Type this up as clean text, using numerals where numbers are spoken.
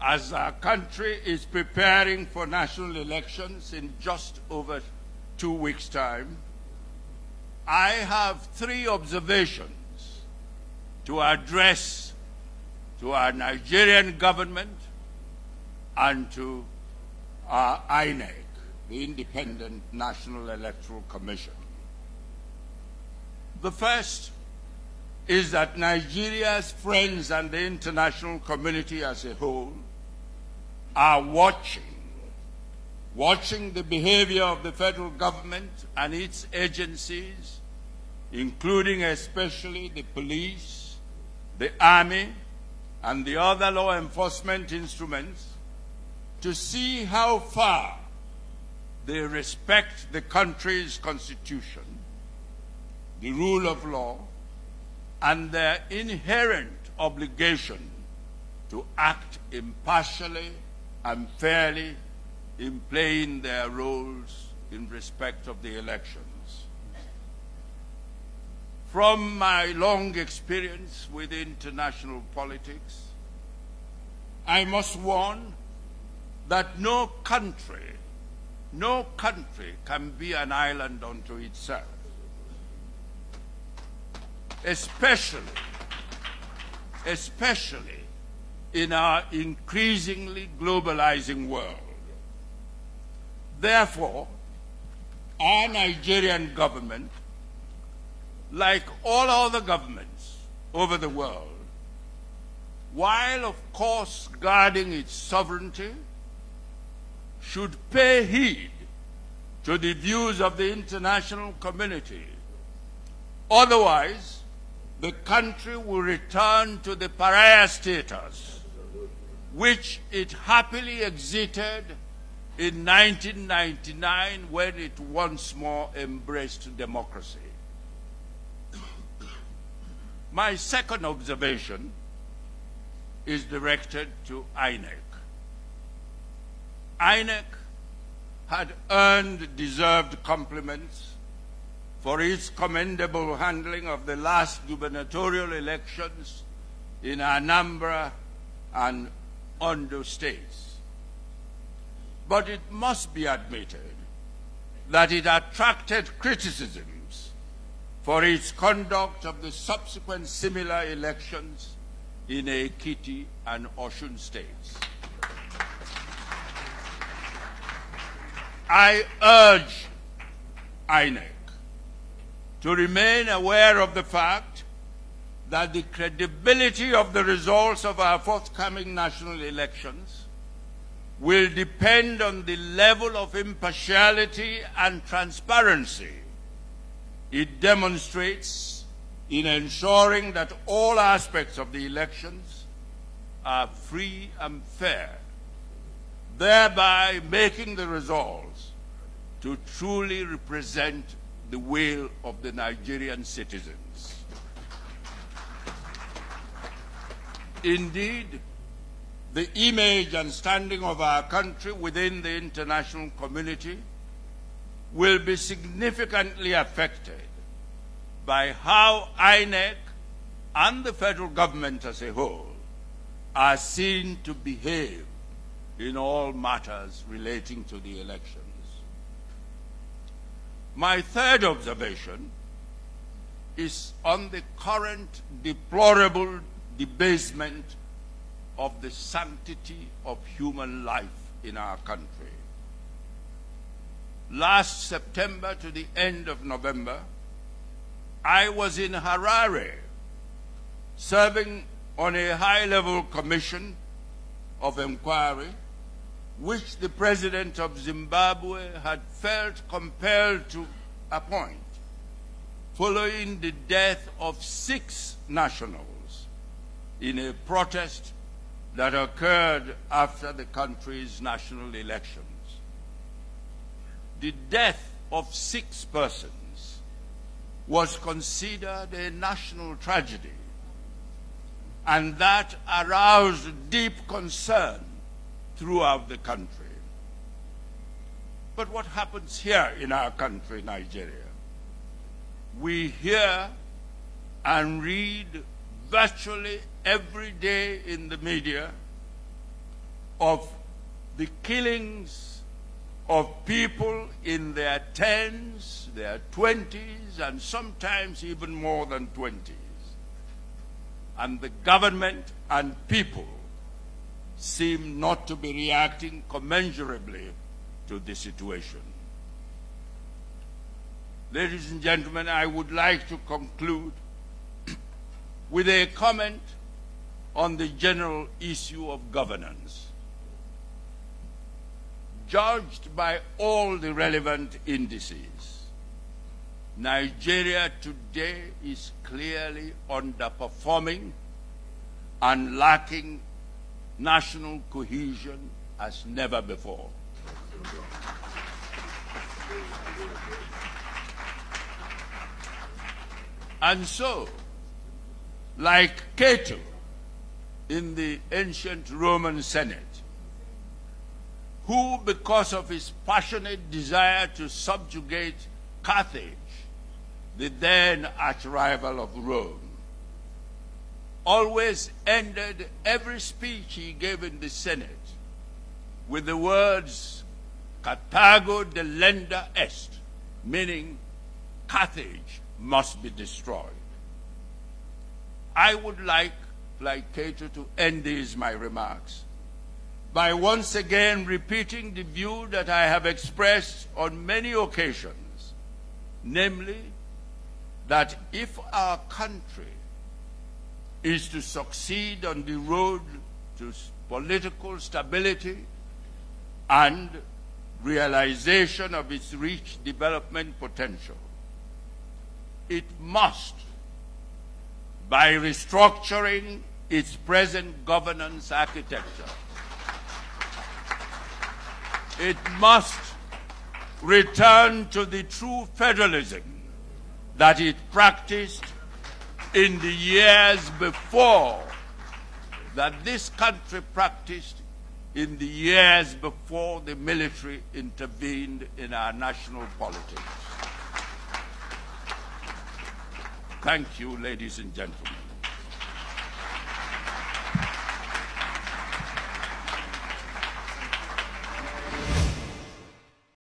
as our country is preparing for national elections in just over 2 weeks' time, I have 3 observations to address to our Nigerian government and to our INEC, the Independent National Electoral Commission. The first is that Nigeria's friends and the international community as a whole are watching the behavior of the federal government and its agencies, including especially the police, the army, and the other law enforcement instruments, to see how far they respect the country's constitution, the rule of law, and their inherent obligation to act impartially and fairly in playing their roles in respect of the elections. From my long experience with international politics, I must warn that no country can be an island unto itself, especially in our increasingly globalizing world. Therefore, our Nigerian government, like all other governments over the world, while of course guarding its sovereignty, should pay heed to the views of the international community. Otherwise, the country will return to the pariah status which it happily exited in 1999 when it once more embraced democracy. My second observation is directed to INEC. INEC had earned deserved compliments for its commendable handling of the last gubernatorial elections in Anambra and Ondo states. But it must be admitted that it attracted criticisms for its conduct of the subsequent similar elections in Ekiti and Osun states. I urge INEC to remain aware of the fact that the credibility of the results of our forthcoming national elections will depend on the level of impartiality and transparency it demonstrates in ensuring that all aspects of the elections are free and fair, thereby making the results to truly represent the will of the Nigerian citizens. Indeed, the image and standing of our country within the international community will be significantly affected by how INEC and the federal government as a whole are seen to behave in all matters relating to the elections. My third observation is on the current deplorable debasement of the sanctity of human life in our country. Last September to the end of November, I was in Harare serving on a high-level commission of inquiry which the President of Zimbabwe had felt compelled to appoint following the death of 6 nationals in a protest that occurred after the country's national elections. The death of 6 persons was considered a national tragedy, and that aroused deep concern throughout the country. But what happens here in our country, Nigeria? We hear and read virtually every day in the media of the killings of people in their 10s, their 20s, and sometimes even more than 20s. And the government and people seem not to be reacting commensurably to the situation. Ladies and gentlemen, I would like to conclude with a comment on the general issue of governance. Judged by all the relevant indices, Nigeria today is clearly underperforming and lacking national cohesion as never before. And so, like Cato in the ancient Roman Senate, who, because of his passionate desire to subjugate Carthage, the then arch-rival of Rome, always ended every speech he gave in the Senate with the words, Carthago delenda est, meaning Carthage must be destroyed. I would like Cato, to end these my remarks by once again repeating the view that I have expressed on many occasions, namely that if our country is to succeed on the road to political stability and realization of its rich development potential, it must, by restructuring its present governance architecture, it must return to the true federalism that it practiced in the years before, that this country practiced in the years before the military intervened in our national politics. Thank you, ladies and gentlemen.